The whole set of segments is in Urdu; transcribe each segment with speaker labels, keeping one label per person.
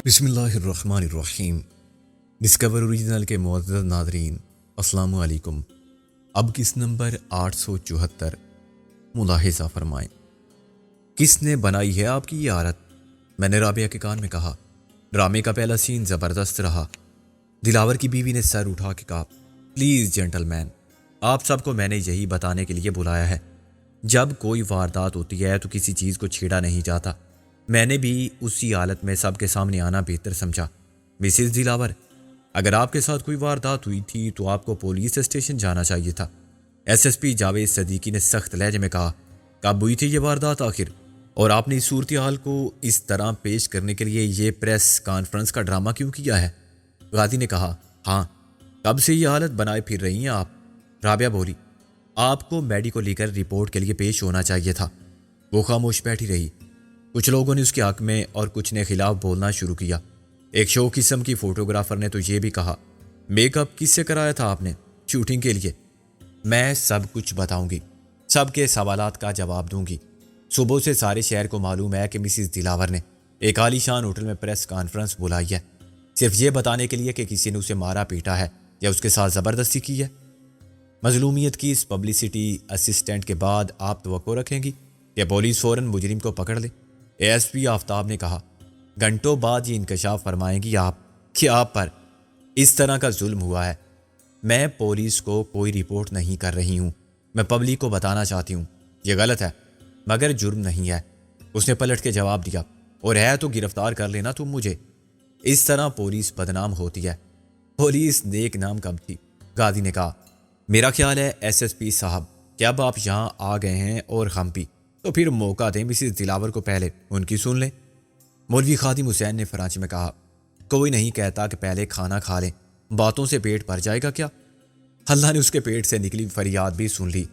Speaker 1: بسم اللہ الرحمن الرحیم۔ ڈسکور اوریجنل کے معزز ناظرین، السلام علیکم۔ اب کس نمبر 874 ملاحظہ فرمائیں۔ کس نے بنائی ہے آپ کی یہ عادت؟ میں نے رابعہ کے کان میں کہا۔ ڈرامے کا پہلا سین زبردست رہا۔ دلاور کی بیوی نے سر اٹھا کے کہا، پلیز جینٹل مین، آپ سب کو میں نے یہی بتانے کے لیے بلایا ہے، جب کوئی واردات ہوتی ہے تو کسی چیز کو چھیڑا نہیں جاتا۔ میں نے بھی اسی حالت میں سب کے سامنے آنا بہتر سمجھا۔ مسز دلاور، اگر آپ کے ساتھ کوئی واردات ہوئی تھی تو آپ کو پولیس اسٹیشن جانا چاہیے تھا۔ S S P Javed Siddiqui نے سخت لہجے میں کہا، کب ہوئی تھی یہ واردات آخر؟ اور آپ نے اس صورتحال کو اس طرح پیش کرنے کے لیے یہ پریس کانفرنس کا ڈرامہ کیوں کیا ہے؟ غازی نے کہا، ہاں، کب سے یہ حالت بنائے پھر رہی ہیں آپ؟ رابعہ بولی، آپ کو میڈیکو لیگر رپورٹ کے لیے پیش ہونا چاہیے تھا۔ وہ خاموش بیٹھی رہی۔ کچھ لوگوں نے اس کے حق میں اور کچھ نے خلاف بولنا شروع کیا۔ ایک شو قسم کی فوٹوگرافر نے تو یہ بھی کہا، میک اپ کس سے کرایا تھا آپ نے شوٹنگ کے لیے؟ میں سب کچھ بتاؤں گی، سب کے سوالات کا جواب دوں گی۔ صبح سے سارے شہر کو معلوم ہے کہ مسز دلاور نے ایک عالی شان ہوٹل میں پریس کانفرنس بلائی ہے، صرف یہ بتانے کے لیے کہ کسی نے اسے مارا پیٹا ہے یا اس کے ساتھ زبردستی کی ہے۔ مظلومیت کی اس پبلسٹی اسسٹنٹ کے بعد آپ توقع رکھیں گی کہ پولیس فوراً مجرم کو پکڑ لے؟ اے ایس پی آفتاب نے کہا، گھنٹوں بعد یہ انکشاف فرمائیں گی آپ کہ آپ پر اس طرح کا ظلم ہوا ہے۔ میں پولیس کو کوئی رپورٹ نہیں کر رہی ہوں، میں پبلک کو بتانا چاہتی ہوں یہ غلط ہے مگر جرم نہیں ہے۔ اس نے پلٹ کے جواب دیا، اور ہے تو گرفتار کر لینا تم مجھے، اس طرح پولیس بدنام ہوتی ہے۔ پولیس نیک نام کب تھی؟ غازی نے کہا، میرا خیال ہے ایس ایس پی صاحب کہ اب آپ یہاں آ گئے ہیں اور ہم بھی، تو پھر موقع دیں مسز دلاور کو، پہلے ان کی سن لیں۔ مولوی خادم حسین نے فرانچ میں کہا، کوئی نہیں کہتا کہ پہلے کھانا کھا لیں، باتوں سے پیٹ بھر جائے گا کیا؟ اللہ نے اس کے پیٹ سے نکلی فریاد بھی سن لی۔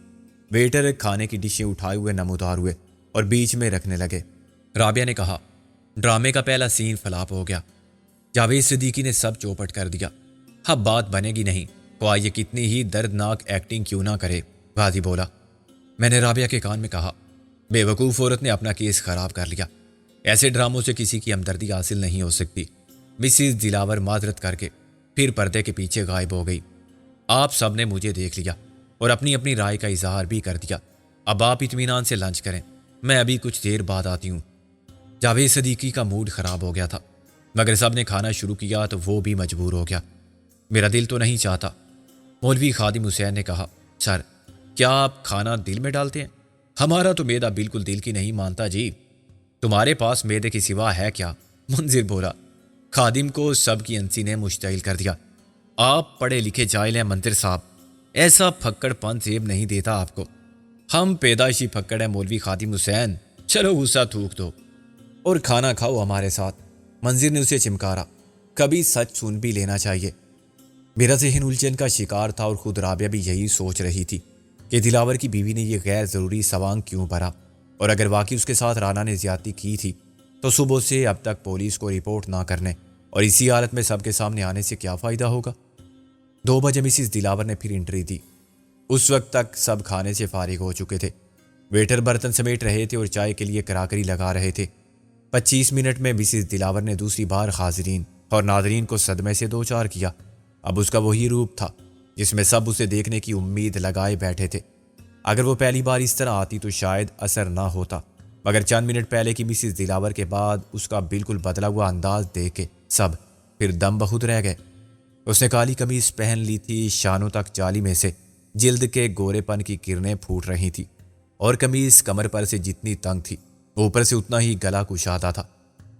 Speaker 1: ویٹر کھانے کی ڈشیں اٹھائے ہوئے نمودار ہوئے اور بیچ میں رکھنے لگے۔ رابعہ نے کہا، ڈرامے کا پہلا سین فلاپ ہو گیا۔ جاوید صدیقی نے سب چوپٹ کر دیا۔ اب بات بنے گی نہیں، خواہ یہ کتنی ہی دردناک ایکٹنگ کیوں نہ کرے۔ غازی بولا۔ میں نے رابعہ کے کان میں کہا، بے وقوف عورت نے اپنا کیس خراب کر لیا، ایسے ڈراموں سے کسی کی ہمدردی حاصل نہیں ہو سکتی۔ مسز دلاور معذرت کر کے پھر پردے کے پیچھے غائب ہو گئی۔ آپ سب نے مجھے دیکھ لیا اور اپنی اپنی رائے کا اظہار بھی کر دیا۔ اب آپ اطمینان سے لنچ کریں، میں ابھی کچھ دیر بعد آتی ہوں۔ جاوید صدیقی کا موڈ خراب ہو گیا تھا، مگر سب نے کھانا شروع کیا تو وہ بھی مجبور ہو گیا۔ میرا دل تو نہیں چاہتا۔ مولوی خادم حسین نے کہا، سر، کیا آپ کھانا دل میں ڈالتے ہیں؟ ہمارا تو میدا بالکل دل کی نہیں مانتا جی۔ تمہارے پاس میدے کی سوا ہے کیا؟ منظر بولا۔ خادم کو سب کی انسی نے مشتعل کر دیا۔ آپ پڑھے لکھے جاہل ہیں منظر صاحب، ایسا پھکڑ پن زیب نہیں دیتا آپ کو۔ ہم پیدائشی پھکڑ ہیں مولوی خادم حسین، چلو غصہ تھوک دو اور کھانا کھاؤ ہمارے ساتھ۔ منظر نے اسے چمکارا، کبھی سچ سن بھی لینا چاہیے۔ میرا ذہن الجھن کا شکار تھا اور خود رابعہ بھی یہی سوچ رہی تھی کہ دلاور کی بیوی نے یہ غیر ضروری سوانگ کیوں بھرا، اور اگر واقعی اس کے ساتھ رانا نے زیادتی کی تھی تو صبح سے اب تک پولیس کو رپورٹ نہ کرنے اور اسی حالت میں سب کے سامنے آنے سے کیا فائدہ ہوگا؟ 2 بجے مسز دلاور نے پھر انٹری دی۔ اس وقت تک سب کھانے سے فارغ ہو چکے تھے۔ ویٹر برتن سمیٹ رہے تھے اور چائے کے لیے کراکری لگا رہے تھے۔ 25 منٹ میں مسز دلاور نے دوسری بار حاضرین اور ناظرین کو صدمے سے دوچار کیا۔ اب اس کا وہی روپ تھا جس میں سب اسے دیکھنے کی امید لگائے بیٹھے تھے۔ اگر وہ پہلی بار اس طرح آتی تو شاید اثر نہ ہوتا، مگر چند منٹ پہلے کی مسز دلاور کے بعد اس کا بالکل بدلا ہوا انداز دیکھ کے سب پھر دم بخود رہ گئے۔ اس نے کالی قمیض پہن لی تھی، شانوں تک جالی میں سے جلد کے گورے پن کی کرنیں پھوٹ رہی تھی، اور قمیض کمر پر سے جتنی تنگ تھی اوپر سے اتنا ہی گلا کشادہ تھا۔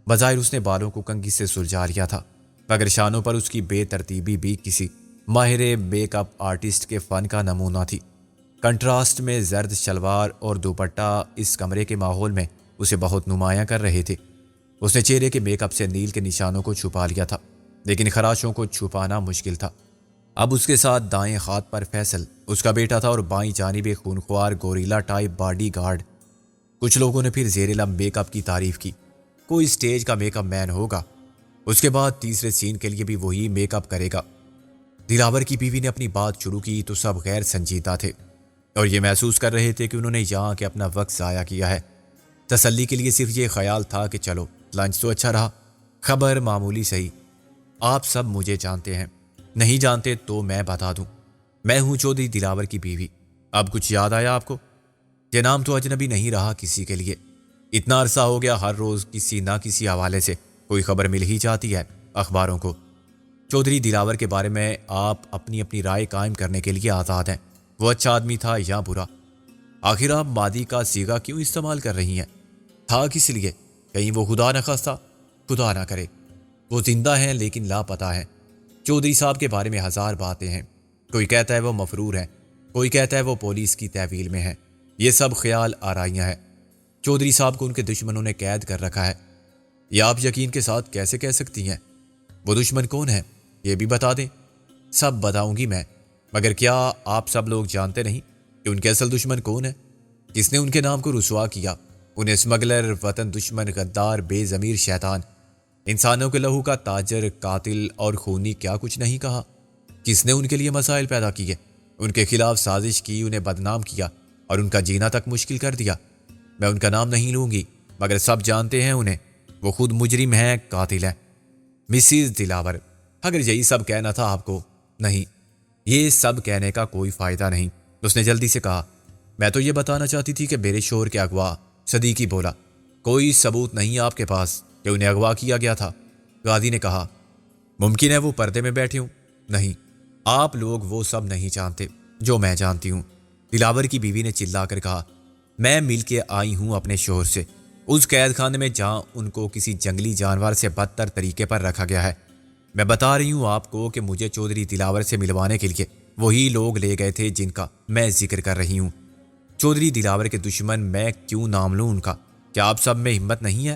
Speaker 1: بظاہر اس نے بالوں کو کنگھی سے سلجھا لیا تھا، مگر شانوں پر اس کی بے ترتیبی بھی کسی ماہر میک اپ آرٹسٹ کے فن کا نمونہ تھی۔ کنٹراسٹ میں زرد شلوار اور دوپٹہ اس کمرے کے ماحول میں اسے بہت نمایاں کر رہے تھے۔ اس نے چہرے کے میک اپ سے نیل کے نشانوں کو چھپا لیا تھا، لیکن خراشوں کو چھپانا مشکل تھا۔ اب اس کے ساتھ دائیں ہاتھ پر فیصل اس کا بیٹا تھا اور بائیں جانب ایک خونخوار گوریلا ٹائپ باڈی گارڈ۔ کچھ لوگوں نے پھر زیر لب میک اپ کی تعریف کی، کوئی سٹیج کا میک اپ مین ہوگا، اس کے بعد تیسرے سین کے لیے بھی وہی میک اپ کرے گا۔ دلاور کی بیوی نے اپنی بات شروع کی تو سب غیر سنجیدہ تھے اور یہ محسوس کر رہے تھے کہ انہوں نے یہاں کے اپنا وقت ضائع کیا ہے۔ تسلی کے لیے صرف یہ خیال تھا کہ چلو لنچ تو اچھا رہا، خبر معمولی صحیح، آپ سب مجھے جانتے ہیں، نہیں جانتے تو میں بتا دوں، میں ہوں چودھری دلاور کی بیوی۔ اب کچھ یاد آیا آپ کو؟ یہ نام تو اجنبی نہیں رہا کسی کے لیے، اتنا عرصہ ہو گیا ہر روز کسی نہ کسی حوالے سے کوئی خبر مل ہی جاتی ہے اخباروں کو۔ چودھری دلاور کے بارے میں آپ اپنی اپنی رائے قائم کرنے کے لیے آزاد ہیں، وہ اچھا آدمی تھا یا برا۔ آخر آپ ماضی کا صیغہ کیوں استعمال کر رہی ہیں؟ تھا کس لیے؟ کہیں وہ خدا نخواستہ، خدا نہ کرے وہ زندہ ہیں لیکن لاپتہ ہیں۔ چودھری صاحب کے بارے میں ہزار باتیں ہیں، کوئی کہتا ہے وہ مفرور ہے، کوئی کہتا ہے وہ پولیس کی تحویل میں ہے، یہ سب خیال آرائیاں ہیں۔ چودھری صاحب کو ان کے دشمنوں نے قید کر رکھا ہے، یہ آپ یقین کے ساتھ کیسے کہہ سکتی ہیں؟ وہ دشمن کون ہے یہ بھی بتا دیں۔ سب بتاؤں گی میں، مگر کیا آپ سب لوگ جانتے نہیں کہ ان کے اصل دشمن کون ہے؟ کس نے ان کے نام کو رسوا کیا؟ انہیں اسمگلر، وطن دشمن، غدار، بے ضمیر شیطان، انسانوں کے لہو کا تاجر، قاتل اور خونی کیا کچھ نہیں کہا؟ کس نے ان کے لیے مسائل پیدا کیے، ان کے خلاف سازش کی، انہیں بدنام کیا اور ان کا جینا تک مشکل کر دیا؟ میں ان کا نام نہیں لوں گی، مگر سب جانتے ہیں انہیں، وہ خود مجرم ہیں، قاتل ہیں۔ مسز دلاور، اگر یہی سب کہنا تھا آپ کو، نہیں، یہ سب کہنے کا کوئی فائدہ نہیں۔ اس نے جلدی سے کہا، میں تو یہ بتانا چاہتی تھی کہ میرے شوہر کے اغوا۔ صدیقی بولا، کوئی ثبوت نہیں آپ کے پاس کہ انہیں اغوا کیا گیا تھا؟ غازی نے کہا، ممکن ہے وہ پردے میں بیٹھے ہوں۔ نہیں، آپ لوگ وہ سب نہیں جانتے جو میں جانتی ہوں۔ دلاور کی بیوی نے چلا کر کہا، میں مل کے آئی ہوں اپنے شوہر سے، اس قید خانے میں جہاں ان کو کسی جنگلی جانور سے بدتر طریقے پر رکھا گیا ہے۔ میں بتا رہی ہوں آپ کو کہ مجھے چودھری دلاور سے ملوانے کے لیے وہی لوگ لے گئے تھے جن کا میں ذکر کر رہی ہوں۔ چودھری دلاور کے دشمن میں کیوں نام لوں ان کا؟ کیا آپ سب میں ہمت نہیں ہے؟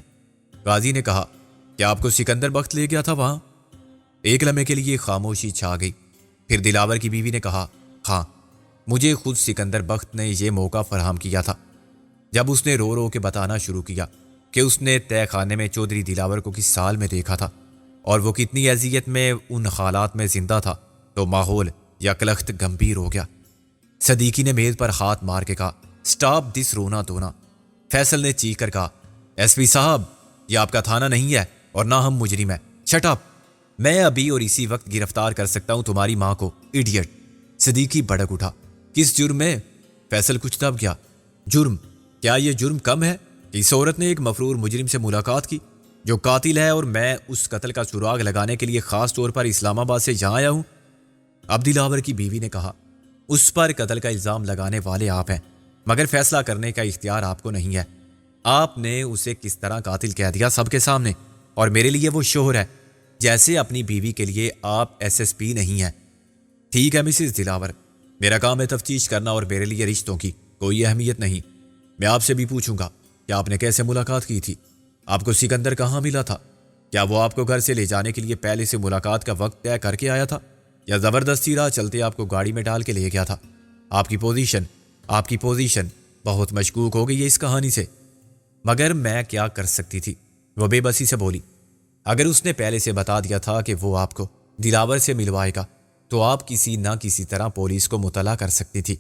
Speaker 1: غازی نے کہا، کیا آپ کو سکندر بخت لے گیا تھا وہاں؟ ایک لمحے کے لیے خاموشی چھا گئی، پھر دلاور کی بیوی نے کہا، ہاں، مجھے خود سکندر بخت نے یہ موقع فراہم کیا تھا۔ جب اس نے رو رو کے بتانا شروع کیا کہ اس نے تہہ خانے میں چودھری دلاور کو کس سال میں دیکھا تھا اور وہ کتنی اذیت میں ان حالات میں زندہ تھا، تو ماحول یکلخت گمبھیر ہو گیا۔ صدیقی نے میز پر ہاتھ مار کے کہا، سٹاپ دس رونا دھونا۔ فیصل نے چیخ کر کہا، ایس پی صاحب، یہ آپ کا تھانہ نہیں ہے اور نہ ہم مجرم ہیں، شٹ اپ، میں ابھی اور اسی وقت گرفتار کر سکتا ہوں تمہاری ماں کو، ایڈیٹ۔ صدیقی بھڑک اٹھا، کس جرم میں؟ فیصل کچھ دب گیا، جرم؟ کیا یہ جرم کم ہے کہ اس عورت نے ایک مفرور مجرم سے ملاقات کی جو قاتل ہے، اور میں اس قتل کا سراغ لگانے کے لیے خاص طور پر اسلام آباد سے یہاں آیا ہوں؟ اب دلاور کی بیوی نے کہا، اس پر قتل کا الزام لگانے والے آپ ہیں، مگر فیصلہ کرنے کا اختیار آپ کو نہیں ہے۔ آپ نے اسے کس طرح قاتل کہہ دیا سب کے سامنے، اور میرے لیے وہ شوہر ہے، جیسے اپنی بیوی کے لیے آپ ایس ایس پی نہیں ہیں۔ ٹھیک ہے مسز دلاور، میرا کام ہے تفتیش کرنا اور میرے لیے رشتوں کی کوئی اہمیت نہیں۔ میں آپ سے بھی پوچھوں گا کہ آپ نے کیسے ملاقات کی تھی؟ آپ کو سکندر کہاں ملا تھا؟ کیا وہ آپ کو گھر سے لے جانے کے لیے پہلے سے ملاقات کا وقت طے کر کے آیا تھا، یا زبردستی راہ چلتے آپ کو گاڑی میں ڈال کے لے گیا تھا؟ آپ کی پوزیشن بہت مشکوک ہو گئی ہے اس کہانی سے۔ مگر میں کیا کر سکتی تھی؟ وہ بے بسی سے بولی، اگر اس نے پہلے سے بتا دیا تھا کہ وہ آپ کو دلاور سے ملوائے گا تو آپ کسی نہ کسی طرح پولیس کو مطلع کر سکتی تھی۔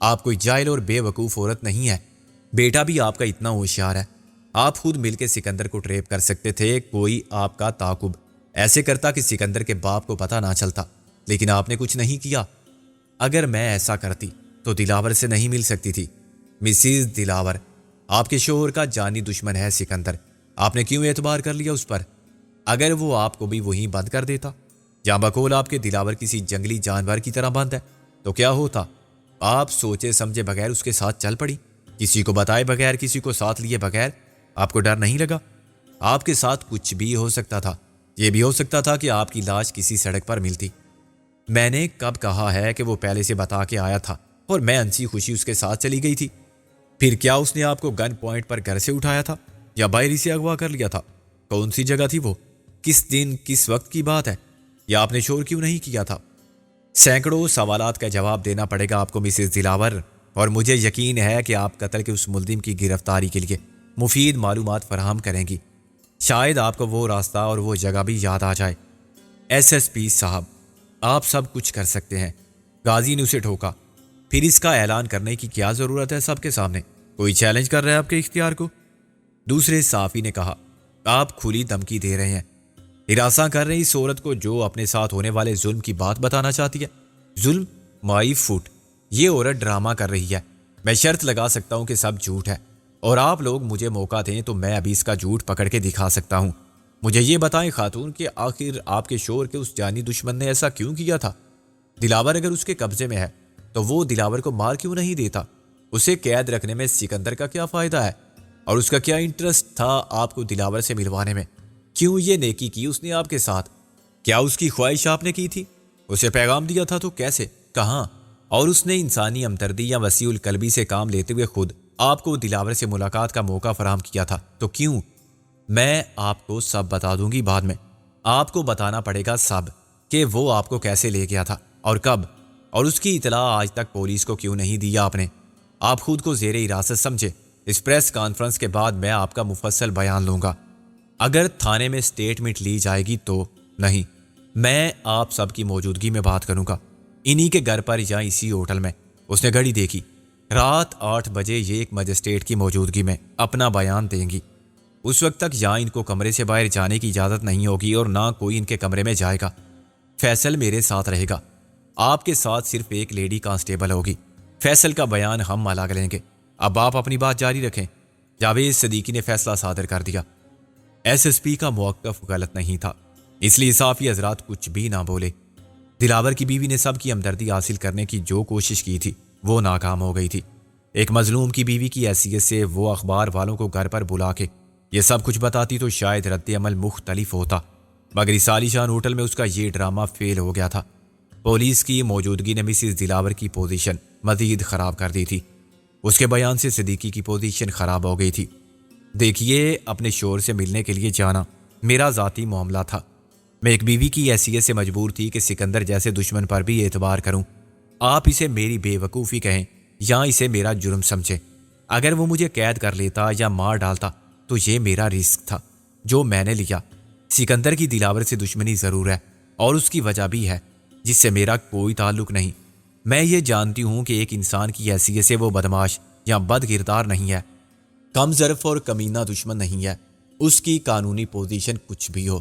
Speaker 1: آپ کوئی جاہل اور بے وقوف عورت نہیں ہے، بیٹا بھی آپ کا اتنا ہوشیار ہے، آپ خود مل کے سکندر کو ٹریپ کر سکتے تھے۔ کوئی آپ کا تعاقب ایسے کرتا کہ سکندر کے باپ کو پتہ نہ چلتا، لیکن آپ نے کچھ نہیں کیا۔ اگر میں ایسا کرتی تو دلاور سے نہیں مل سکتی تھی۔ مسز دلاور، آپ کے شوہر کا جانی دشمن ہے سکندر، آپ نے کیوں اعتبار کر لیا اس پر؟ اگر وہ آپ کو بھی وہیں بند کر دیتا، جہاں بقول آپ کے دلاور کسی جنگلی جانور کی طرح بند ہے، تو کیا ہوتا؟ آپ سوچے سمجھے بغیر اس کے ساتھ چل پڑی، کسی کو بتائے بغیر، کسی کو ساتھ لیے بغیر۔ آپ کو ڈر نہیں لگا؟ آپ کے ساتھ کچھ بھی ہو سکتا تھا، یہ بھی ہو سکتا تھا کہ آپ کی لاش کسی سڑک پر ملتی۔ میں نے کب کہا ہے کہ وہ پہلے سے بتا کے آیا تھا اور میں انسی خوشی اس کے ساتھ چلی گئی تھی؟ پھر کیا اس نے آپ کو گن پوائنٹ پر گھر سے اٹھایا تھا یا باہر سے اغوا کر لیا تھا؟ کون سی جگہ تھی وہ؟ کس دن کس وقت کی بات ہے؟ یا آپ نے شور کیوں نہیں کیا تھا؟ سینکڑوں سوالات کا جواب دینا پڑے گا آپ کو مسز دلاور، اور مجھے یقین ہے کہ آپ قتل کے اس ملزم کی گرفتاری کے لیے مفید معلومات فراہم کریں گی۔ شاید آپ کو وہ راستہ اور وہ جگہ بھی یاد آ جائے۔ ایس ایس پی صاحب، آپ سب کچھ کر سکتے ہیں۔ غازی نے اسے ٹھوکا، پھر اس کا اعلان کرنے کی کیا ضرورت ہے سب کے سامنے؟ کوئی چیلنج کر رہا ہے آپ کے اختیار کو؟ دوسرے صحافی نے کہا، آپ کھلی دھمکی دے رہے ہیں، ہراساں کر رہی اس عورت کو جو اپنے ساتھ ہونے والے ظلم کی بات بتانا چاہتی ہے. ظلم؟ مائی فوٹ. یہ عورت ڈرامہ کر رہی ہے. میں شرط لگا سکتا ہوں کہ سب جھوٹ ہے، اور آپ لوگ مجھے موقع دیں تو میں ابھی اس کا جھوٹ پکڑ کے دکھا سکتا ہوں. مجھے یہ بتائیں خاتون کہ آخر آپ کے شوہر کے اس جانی دشمن نے ایسا کیوں کیا تھا؟ دلاور اگر اس کے قبضے میں ہے تو وہ دلاور کو مار کیوں نہیں دیتا؟ اسے قید رکھنے میں سکندر کا کیا فائدہ ہے؟ اور اس کا کیا انٹرسٹ تھا آپ کو دلاور سے ملوانے میں؟ کیوں یہ نیکی کی اس نے آپ کے ساتھ؟ کیا اس کی خواہش آپ نے کی تھی؟ اسے پیغام دیا تھا تو کیسے؟ کہاں؟ اور اس نے انسانی ہمدردی یا وسیع القلبی سے کام لیتے ہوئے خود آپ کو دلاور سے ملاقات کا موقع فراہم کیا تھا تو کیوں؟ میں آپ کو سب بتا دوں گی بعد میں. آپ کو بتانا پڑے گا سب، کہ وہ آپ کو کیسے لے گیا تھا اور کب، اور اس کی اطلاع آج تک پولیس کو کیوں نہیں دیا آپ نے. آپ خود کو زیر حراست سمجھے. اس پریس کانفرنس کے بعد میں آپ کا مفصل بیان لوں گا. اگر تھانے میں سٹیٹمنٹ لی جائے گی تو نہیں، میں آپ سب کی موجودگی میں بات کروں گا، انہی کے گھر پر یا اسی ہوٹل میں. اس نے گھڑی دیکھی. رات 8 بجے یہ ایک مجسٹریٹ کی موجودگی میں اپنا بیان دیں گی. اس وقت تک یا ان کو کمرے سے باہر جانے کی اجازت نہیں ہوگی اور نہ کوئی ان کے کمرے میں جائے گا. فیصل میرے ساتھ رہے گا. آپ کے ساتھ صرف ایک لیڈی کانسٹیبل ہوگی. فیصل کا بیان ہم الگ لیں گے. اب آپ اپنی بات جاری رکھیں. جاوید صدیقی نے فیصلہ صادر کر دیا. ایس پی کا موقف غلط نہیں تھا، اس لیے صافی حضرات کچھ بھی نہ بولے. دلاور کی بیوی نے سب کی ہمدردی حاصل کرنے کی جو کوشش کی تھی وہ ناکام ہو گئی تھی. ایک مظلوم کی بیوی کی حیثیت سے وہ اخبار والوں کو گھر پر بلا کے یہ سب کچھ بتاتی تو شاید رد عمل مختلف ہوتا، مگر اس عالیشان ہوٹل میں اس کا یہ ڈرامہ فیل ہو گیا تھا. پولیس کی موجودگی نے مسز دلاور کی پوزیشن مزید خراب کر دی تھی. اس کے بیان سے صدیقی کی پوزیشن خراب ہو گئی تھی. دیکھیے، اپنے شوہر سے ملنے کے لیے جانا میرا ذاتی معاملہ تھا. میں ایک بیوی کی حیثیت سے مجبور تھی کہ سکندر جیسے دشمن پر بھی اعتبار کروں. آپ اسے میری بے وقوفی کہیں یا اسے میرا جرم سمجھیں. اگر وہ مجھے قید کر لیتا یا مار ڈالتا تو یہ میرا رسک تھا جو میں نے لیا. سکندر کی دلاور سے دشمنی ضرور ہے اور اس کی وجہ بھی ہے جس سے میرا کوئی تعلق نہیں. میں یہ جانتی ہوں کہ ایک انسان کی حیثیت سے وہ بدماش یا بد کردار نہیں ہے، کم ظرف اور کمینہ دشمن نہیں ہے. اس کی قانونی پوزیشن کچھ بھی ہو.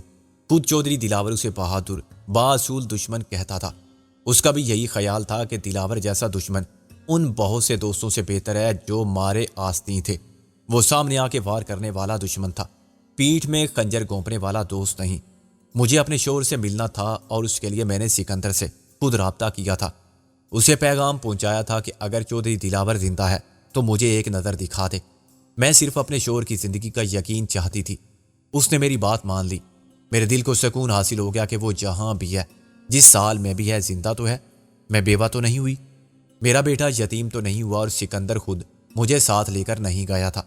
Speaker 1: خود چودھری دلاور اسے بہادر باصول دشمن کہتا تھا. اس کا بھی یہی خیال تھا کہ دلاور جیسا دشمن ان بہت سے دوستوں سے بہتر ہے جو مارے آستین تھے. وہ سامنے آ کے وار کرنے والا دشمن تھا، پیٹھ میں خنجر گھونپنے والا دوست نہیں. مجھے اپنے شوہر سے ملنا تھا اور اس کے لیے میں نے سکندر سے خود رابطہ کیا تھا. اسے پیغام پہنچایا تھا کہ اگر چودھری دلاور زندہ ہے تو مجھے ایک نظر دکھا دے. میں صرف اپنے شوہر کی زندگی کا یقین چاہتی تھی. اس نے میری بات مان لی. میرے دل کو سکون حاصل ہو گیا کہ وہ جہاں بھی ہے، جس سال میں بھی ہے، زندہ تو ہے. میں بیوہ تو نہیں ہوئی، میرا بیٹا یتیم تو نہیں ہوا، اور سکندر خود مجھے ساتھ لے کر نہیں گیا تھا.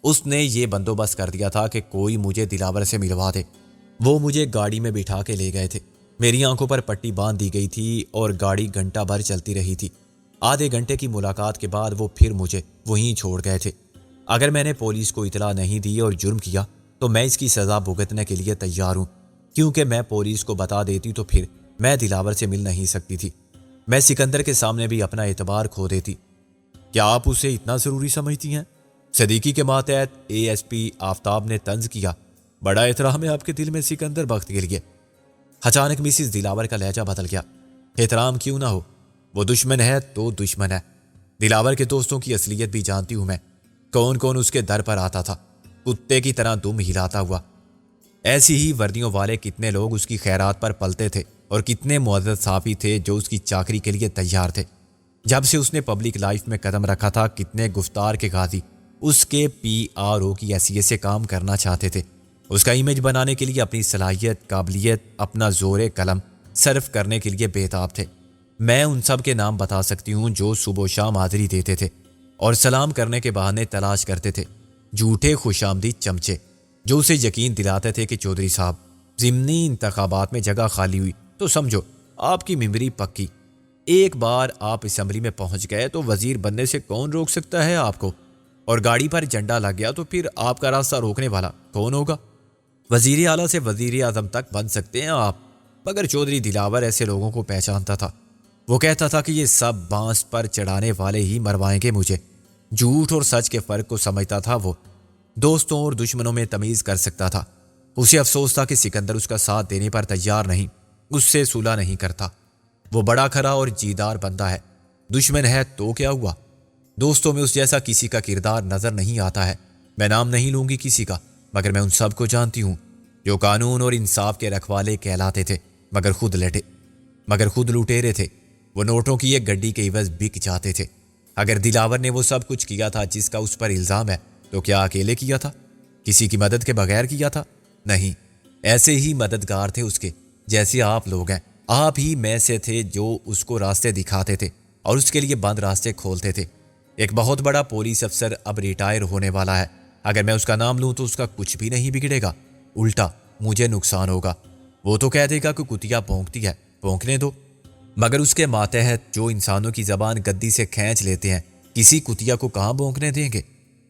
Speaker 1: اس نے یہ بندوبست کر دیا تھا کہ کوئی مجھے دلاور سے ملوا دے. وہ مجھے گاڑی میں بٹھا کے لے گئے تھے. میری آنکھوں پر پٹی باندھ دی گئی تھی اور گاڑی گھنٹہ بھر چلتی رہی تھی. آدھے گھنٹے کی ملاقات کے بعد وہ پھر مجھے وہیں چھوڑ گئے تھے. اگر میں نے پولیس کو اطلاع نہیں دی اور جرم کیا تو میں اس کی سزا بھگتنے کے لیے تیار ہوں، کیونکہ میں پولیس کو بتا دیتی تو پھر میں دلاور سے مل نہیں سکتی تھی. میں سکندر کے سامنے بھی اپنا اعتبار کھو دیتی. کیا آپ اسے اتنا ضروری سمجھتی ہیں؟ صدیقی کے ماتحت ASP آفتاب نے طنز کیا. بڑا احترام ہے آپ کے دل میں سکندر بخت کے لیے. اچانک مسز دلاور کا لہجہ بدل گیا. احترام کیوں نہ ہو، وہ دشمن ہے تو دشمن ہے. دلاور کے دوستوں کی اصلیت بھی جانتی ہوں میں. کون کون اس کے در پر آتا تھا کتے کی طرح دم ہلاتا ہوا. ایسی ہی وردیوں والے کتنے لوگ اس کی خیرات پر پلتے تھے اور کتنے معزز صحافی تھے جو اس کی چاکری کے لیے تیار تھے. جب سے اس نے پبلک لائف میں قدم رکھا تھا کتنے گفتار کے غازی اس کے PRO کی حیثیت سے کام کرنا چاہتے تھے. اس کا امیج بنانے کے لیے اپنی صلاحیت، قابلیت، اپنا زور قلم صرف کرنے کے لیے بےتاب تھے. میں ان سب کے نام بتا سکتی ہوں جو صبح و شام حاضری دیتے تھے اور سلام کرنے کے بہانے تلاش کرتے تھے. جھوٹے خوش آمدید چمچے جو اسے یقین دلاتے تھے کہ چودھری صاحب ضمنی انتخابات میں جگہ خالی ہوئی تو سمجھو آپ کی ممبری پکی. ایک بار آپ اسمبلی میں پہنچ گئے تو وزیر بننے سے کون روک سکتا ہے آپ کو؟ اور گاڑی پر جھنڈا لگ گیا تو پھر آپ کا راستہ روکنے والا کون ہوگا؟ وزیر اعلیٰ سے وزیر اعظم تک بن سکتے ہیں آپ، مگر چودھری دلاور ایسے لوگوں کو پہچانتا تھا. وہ کہتا تھا کہ یہ سب بانس پر چڑھانے والے ہی مروائیں گے مجھے. جھوٹ اور سچ کے فرق کو سمجھتا تھا. وہ دوستوں اور دشمنوں میں تمیز کر سکتا تھا. اسے افسوس تھا کہ سکندر اس کا ساتھ دینے پر تیار نہیں، اس سے صلح نہیں کرتا۔ وہ بڑا کھرا اور جیدار بندہ ہے، دشمن ہے تو کیا ہوا؟ دوستوں میں اس جیسا کسی کا کردار نظر نہیں آتا ہے۔ میں نام نہیں لوں گی کسی کا، مگر میں ان سب کو جانتی ہوں جو قانون اور انصاف کے رکھوالے کہلاتے تھے، مگر خود لٹیرے تھے۔ وہ نوٹوں کی ایک گڈی کے عوض بک جاتے تھے۔ اگر دلاور نے وہ سب کچھ کیا تھا جس کا اس پر الزام ہے، تو کیا اکیلے کیا تھا؟ کسی کی مدد کے بغیر کیا تھا؟ نہیں، ایسے ہی مددگار تھے اس کے، جیسے آپ لوگ ہیں۔ آپ ہی میں سے تھے جو اس کو راستے دکھاتے تھے اور اس کے لیے بند راستے کھولتے تھے۔ ایک بہت بڑا پولیس افسر اب ریٹائر ہونے والا ہے۔ اگر میں اس کا نام لوں تو اس کا کچھ بھی نہیں بگڑے گا، الٹا مجھے نقصان ہوگا۔ وہ تو کہہ دے گا کہ کتیا بھونکتی ہے، بھونکنے دو۔ مگر اس کے ماتحت جو انسانوں کی زبان گدی سے کھینچ لیتے ہیں، کسی کتیا کو کہاں بھونکنے دیں گے؟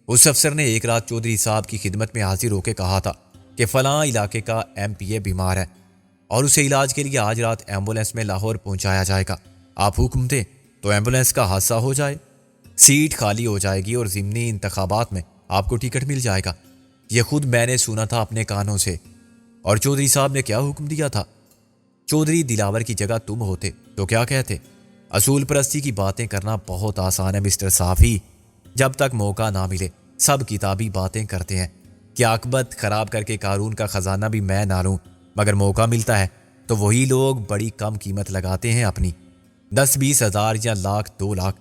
Speaker 1: اس افسر نے ایک رات چودھری صاحب کی خدمت میں حاضر ہو کے کہا تھا کہ فلاں علاقے کا MP بیمار ہے اور اسے علاج کے لیے آج رات ایمبولینس میں لاہور پہنچایا جائے گا۔ آپ حکم دیں تو ایمبولینس کا حادثہ ہو جائے، سیٹ خالی ہو جائے گی اور ضمنی انتخابات میں آپ کو ٹکٹ مل جائے گا۔ یہ خود میں نے سنا تھا اپنے کانوں سے۔ اور چودھری صاحب نے کیا حکم دیا تھا؟ چودھری دلاور کی جگہ تم ہوتے تو کیا کہتے؟ اصول پرستی کی باتیں کرنا بہت آسان ہے مسٹر صافی، جب تک موقع نہ ملے سب کتابی باتیں کرتے ہیں کہ عاقبت خراب کر کے قارون کا خزانہ بھی میں نہ لوں، مگر موقع ملتا ہے تو وہی لوگ بڑی کم قیمت لگاتے ہیں اپنی، 10-20 ہزار یا لاکھ 2 لاکھ۔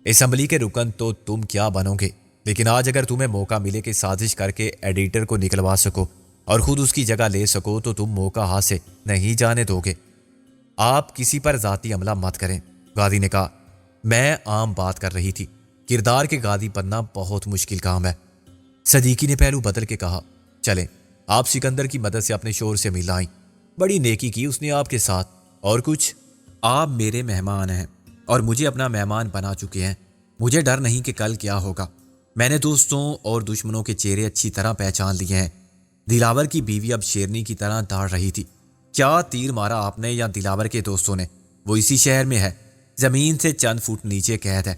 Speaker 1: اسمبلی کے رکن تو تم کیا بنو گے، لیکن آج اگر تمہیں موقع ملے کہ سازش کر کے ایڈیٹر کو نکلوا سکو اور خود اس کی جگہ لے سکو تو تم موقع ہاتھ سے نہیں جانے دو گے۔ آپ کسی پر ذاتی عملہ مت کریں، غازی نے کہا۔ میں عام بات کر رہی تھی، کردار کے غازی بننا بہت مشکل کام ہے۔ صدیقی نے پہلو بدل کے کہا، چلیں آپ سکندر کی مدد سے اپنے شور سے مل آئیں، بڑی نیکی کی اس نے آپ کے ساتھ۔ اور کچھ؟ آپ میرے مہمان ہیں اور مجھے اپنا مہمان بنا چکے ہیں۔ مجھے ڈر نہیں کہ کل کیا ہوگا۔ میں نے دوستوں اور دشمنوں کے چہرے اچھی طرح پہچان لیے ہیں۔ دلاور کی بیوی اب شیرنی کی طرح داڑ رہی تھی۔ کیا تیر مارا آپ نے یا دلاور کے دوستوں نے؟ وہ اسی شہر میں ہے، زمین سے چند فٹ نیچے قید ہے،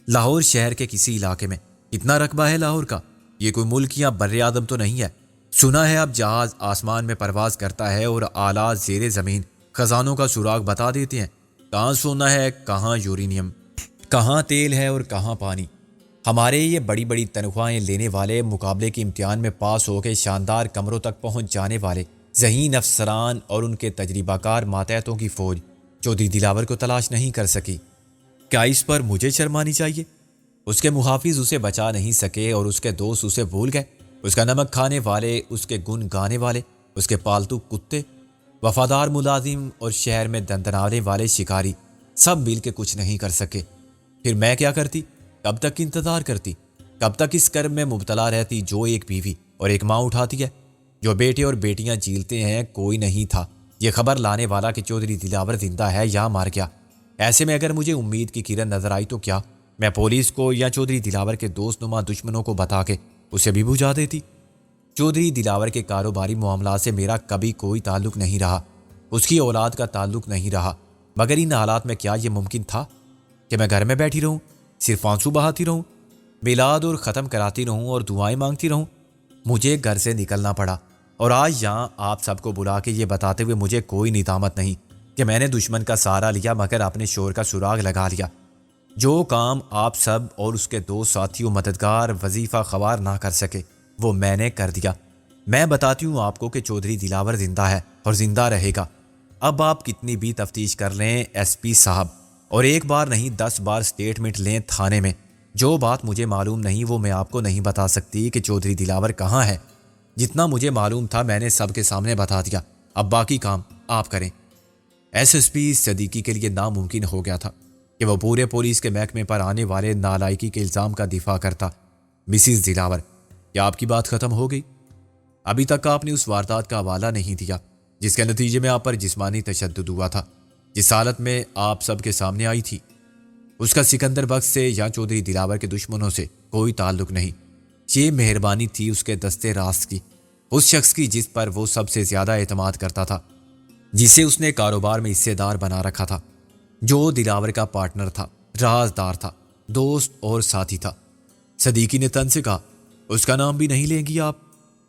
Speaker 1: لاہور شہر کے کسی علاقے میں۔ اتنا رقبہ ہے لاہور کا؟ یہ کوئی ملک یا بر اعظم تو نہیں ہے؟ سنا ہے اب جہاز آسمان میں پرواز کرتا ہے اور آلات زیر زمین خزانوں کا سراغ بتا دیتے ہیں۔ کہاں سونا ہے، کہاں یورینیم، کہاں تیل ہے اور کہاں پانی۔ ہمارے یہ بڑی بڑی تنخواہیں لینے والے، مقابلے کے امتحان میں پاس ہو کے شاندار کمروں تک پہنچ جانے والے ذہین افسران اور ان کے تجربہ کار ماتحتوں کی فوج چودھری دلاور کو تلاش نہیں کر سکی۔ کیا اس پر مجھے شرمانی چاہیے؟ اس کے محافظ اسے بچا نہیں سکے اور اس کے دوست اسے بھول گئے۔ اس کا نمک کھانے والے، اس کے گن گانے والے، اس کے پالتو کتے، وفادار ملازم اور شہر میں دندنانے والے شکاری سب مل کے کچھ نہیں کر سکے۔ پھر میں کیا کرتی؟ کب تک انتظار کرتی؟ کب تک اس کرم میں مبتلا رہتی جو ایک بیوی اور ایک ماں اٹھاتی ہے؟ جو بیٹے اور بیٹیاں جیلتے ہیں کوئی نہیں تھا یہ خبر لانے والا کہ چودھری دلاور زندہ ہے یا مار گیا۔ ایسے میں اگر مجھے امید کی کرن نظر آئی تو کیا میں پولیس کو یا چودھری دلاور کے دوست نما دشمنوں کو بتا کے اسے بھی بجھا دیتی؟ چودھری دلاور کے کاروباری معاملات سے میرا کبھی کوئی تعلق نہیں رہا، اس کی اولاد کا تعلق نہیں رہا، مگر ان حالات میں کیا یہ ممکن تھا کہ میں گھر میں بیٹھی رہوں، صرف آنسو بہاتی رہوں، میلاد اور ختم کراتی رہوں اور دعائیں مانگتی رہوں؟ مجھے گھر سے نکلنا پڑا، اور آج یہاں آپ سب کو بلا کے یہ بتاتے ہوئے مجھے کوئی ندامت نہیں کہ میں نے دشمن کا سہارا لیا مگر اپنے شور کا سراغ لگا لیا۔ جو کام آپ سب اور اس کے دو ساتھیوں مددگار وظیفہ خوار نہ کر سکے وہ میں نے کر دیا۔ میں بتاتی ہوں آپ کو کہ چودھری دلاور زندہ ہے اور زندہ رہے گا۔ اب آپ کتنی بھی تفتیش کر لیں SP صاحب، اور ایک بار نہیں 10 بار سٹیٹمنٹ لیں تھانے میں، جو بات مجھے معلوم نہیں وہ میں آپ کو نہیں بتا سکتی کہ چودھری دلاور کہاں ہے۔ جتنا مجھے معلوم تھا میں نے سب کے سامنے بتا دیا، اب باقی کام آپ کریں۔ SP صدیقی کے لیے ناممکن ہو گیا تھا کہ وہ پورے پولیس کے محکمے پر آنے والے نالائکی کے الزام کا دفاع کرتا۔ مسز دلاور، کیا آپ کی بات ختم ہو گئی؟ ابھی تک آپ نے اس واردات کا حوالہ نہیں دیا جس کے نتیجے میں آپ پر جسمانی تشدد ہوا تھا، جس حالت میں آپ سب کے سامنے آئی تھی۔ اس کا سکندر بخش سے یا چودھری دلاور کے دشمنوں سے کوئی تعلق نہیں۔ یہ مہربانی تھی اس کے دستے راست کی، اس شخص کی جس پر وہ سب سے زیادہ اعتماد کرتا تھا، جسے اس نے کاروبار میں حصے دار بنا رکھا تھا، جو دلاور کا پارٹنر تھا، رازدار تھا، دوست اور ساتھی تھا۔ صدیقی نے تن سے کہا، اس کا نام بھی نہیں لیں گی آپ؟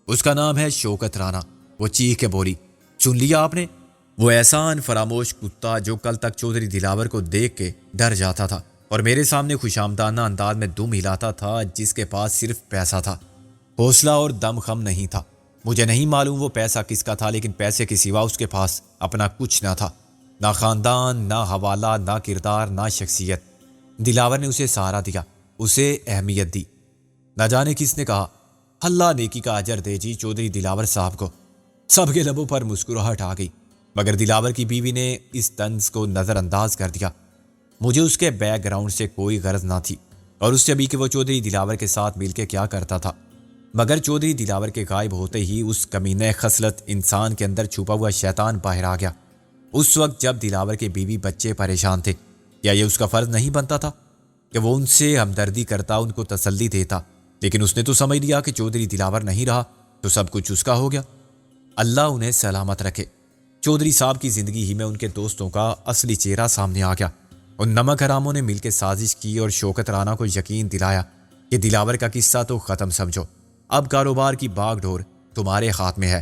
Speaker 1: اس کا نام ہے شوکت رانا، وہ چیخ کے بولی، چن لیا آپ نے؟ وہ احسان فراموش کتا جو کل تک چودھری دلاور کو دیکھ کے ڈر جاتا تھا اور میرے سامنے خوشامدانہ انداز میں دم ہلاتا تھا، جس کے پاس صرف پیسہ تھا، حوصلہ اور دم خم نہیں تھا۔ مجھے نہیں معلوم وہ پیسہ کس کا تھا، لیکن پیسے کے سوا اس کے پاس اپنا کچھ نہ تھا، نہ خاندان، نہ حوالہ، نہ کردار، نہ شخصیت۔ دلاور نے اسے سہارا دیا، اسے اہمیت دی۔ نہ جانے کس نے کہا، اللہ نیکی کا اجر دے جی چودھری دلاور صاحب کو۔ سب کے لبوں پر مسکراہٹ آ گئی، مگر دلاور کی بیوی نے اس طنز کو نظر انداز کر دیا۔ مجھے اس کے بیک گراؤنڈ سے کوئی غرض نہ تھی اور اس سے بھی کہ وہ چودھری دلاور کے ساتھ مل کے کیا کرتا تھا، مگر چودھری دلاور کے غائب ہوتے ہی اس کمینہ خصلت انسان کے اندر چھپا ہوا شیطان باہر آ گیا۔ اس وقت جب دلاور کے بیوی بچے پریشان تھے، کیا یہ اس کا فرض نہیں بنتا تھا کہ وہ ان سے ہمدردی کرتا، ان کو تسلی دیتا؟ لیکن اس نے تو سمجھ لیا کہ چودھری دلاور نہیں رہا تو سب کچھ اس کا ہو گیا۔ اللہ انہیں سلامت رکھے۔ چودھری صاحب کی زندگی ہی میں ان کے دوستوں کا اصلی چہرہ سامنے آ گیا۔ ان نمک حراموں نے مل کے سازش کی اور شوکت رانا کو یقین دلایا کہ دلاور کا قصہ تو ختم سمجھو، اب کاروبار کی باغ ڈور تمہارے ہاتھ میں ہے،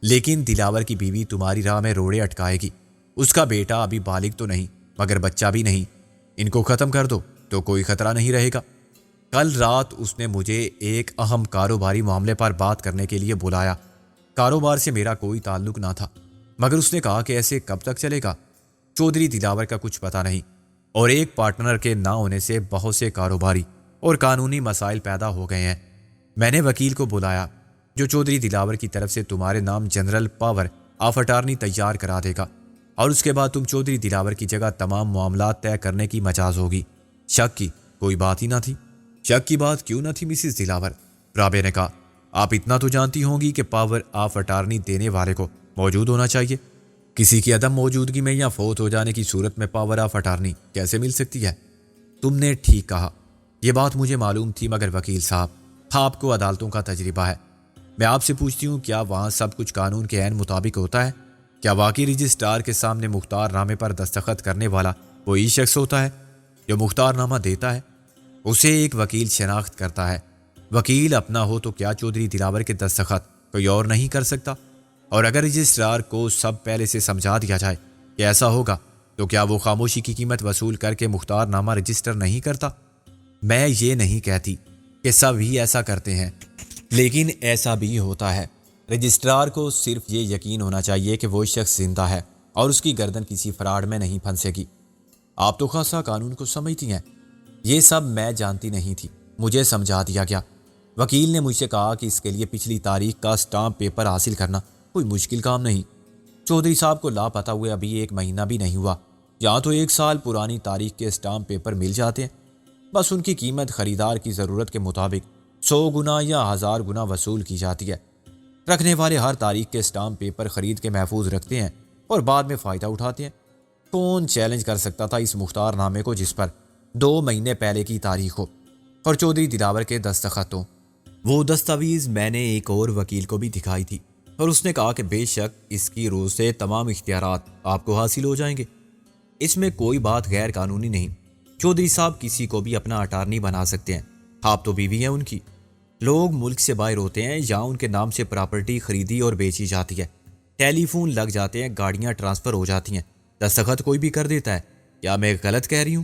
Speaker 1: لیکن دلاور کی بیوی تمہاری راہ میں روڑے اٹکائے گی۔ اس کا بیٹا ابھی بالغ تو نہیں مگر بچہ بھی نہیں، ان کو ختم کر دو تو کوئی خطرہ نہیں رہے گا۔ کل رات اس نے مجھے ایک اہم کاروباری معاملے پر بات کرنے کے لیے بلایا۔ کاروبار سے میرا کوئی تعلق نہ تھا، مگر اس نے کہا کہ ایسے کب تک چلے گا؟ چودھری دلاور کا کچھ پتہ نہیں، اور ایک پارٹنر کے نہ ہونے سے بہت سے کاروباری اور قانونی مسائل پیدا ہو گئے ہیں۔ میں نے وکیل کو بلایا جو چودھری دلاور کی طرف سے تمہارے نام جنرل پاور آف اٹارنی تیار کرا دے گا، اور اس کے بعد تم چودھری دلاور کی جگہ تمام معاملات طے کرنے کی مجاز ہوگی۔ شک کی کوئی بات ہی نہ تھی۔ شک کی بات کیوں نہ تھی مسز دلاور؟ رابعہ نے کہا، آپ اتنا تو جانتی ہوں گی کہ پاور آف اٹارنی دینے والے کو موجود ہونا چاہیے۔ کسی کی عدم موجودگی میں یا فوت ہو جانے کی صورت میں پاور آف اٹارنی کیسے مل سکتی ہے؟ تم نے ٹھیک کہا، یہ بات مجھے معلوم تھی، مگر وکیل صاحب آپ کو عدالتوں کا تجربہ ہے، میں آپ سے پوچھتی ہوں، کیا وہاں سب کچھ قانون کے عین مطابق ہوتا ہے؟ کیا واقعی رجسٹرار کے سامنے مختار نامے پر دستخط کرنے والا وہی شخص ہوتا ہے جو مختار نامہ دیتا ہے؟ اسے ایک وکیل شناخت کرتا ہے۔ وکیل اپنا ہو تو کیا چودھری دلاور کے دستخط کوئی اور نہیں کر سکتا؟ اور اگر رجسٹرار کو سب پہلے سے سمجھا دیا جائے کہ ایسا ہوگا تو کیا وہ خاموشی کی قیمت وصول کر کے مختار نامہ رجسٹر نہیں کرتا؟ میں یہ نہیں کہتی کہ سب ہی ایسا کرتے ہیں، لیکن ایسا بھی ہوتا ہے۔ رجسٹرار کو صرف یہ یقین ہونا چاہیے کہ وہ شخص زندہ ہے اور اس کی گردن کسی فراڈ میں نہیں پھنسے گی۔ آپ تو خاصا قانون کو سمجھتی ہیں۔ یہ سب میں جانتی نہیں تھی، مجھے سمجھا دیا گیا۔ وکیل نے مجھ سے کہا کہ اس کے لیے پچھلی تاریخ کا اسٹامپ پیپر حاصل کرنا کوئی مشکل کام نہیں۔ چودھری صاحب کو لاپتہ ہوئے ابھی 1 مہینہ بھی نہیں ہوا، یا تو 1 سال پرانی تاریخ کے اسٹامپ پیپر مل جاتے ہیں، بس ان کی قیمت خریدار کی ضرورت کے مطابق 100 گنا یا 1000 گنا وصول کی جاتی ہے۔ رکھنے والے ہر تاریخ کے اسٹامپ پیپر خرید کے محفوظ رکھتے ہیں اور بعد میں فائدہ اٹھاتے ہیں۔ کون چیلنج کر سکتا تھا اس مختار نامے کو جس پر 2 مہینے پہلے کی تاریخ ہو اور چودھری دلاور کے دستخط ہوں؟ وہ دستاویز میں نے ایک اور وکیل کو بھی دکھائی تھی اور اس نے کہا کہ بے شک اس کی روز سے تمام اختیارات آپ کو حاصل ہو جائیں گے، اس میں کوئی بات غیر قانونی نہیں۔ چودھری صاحب کسی کو بھی اپنا اٹارنی بنا سکتے ہیں، آپ تو بیوی ہیں ان کی۔ لوگ ملک سے باہر ہوتے ہیں یا ان کے نام سے پراپرٹی خریدی اور بیچی جاتی ہے، ٹیلی فون لگ جاتے ہیں، گاڑیاں ٹرانسفر ہو جاتی ہیں، دستخط کوئی بھی کر دیتا ہے۔ کیا میں غلط کہہ رہی ہوں؟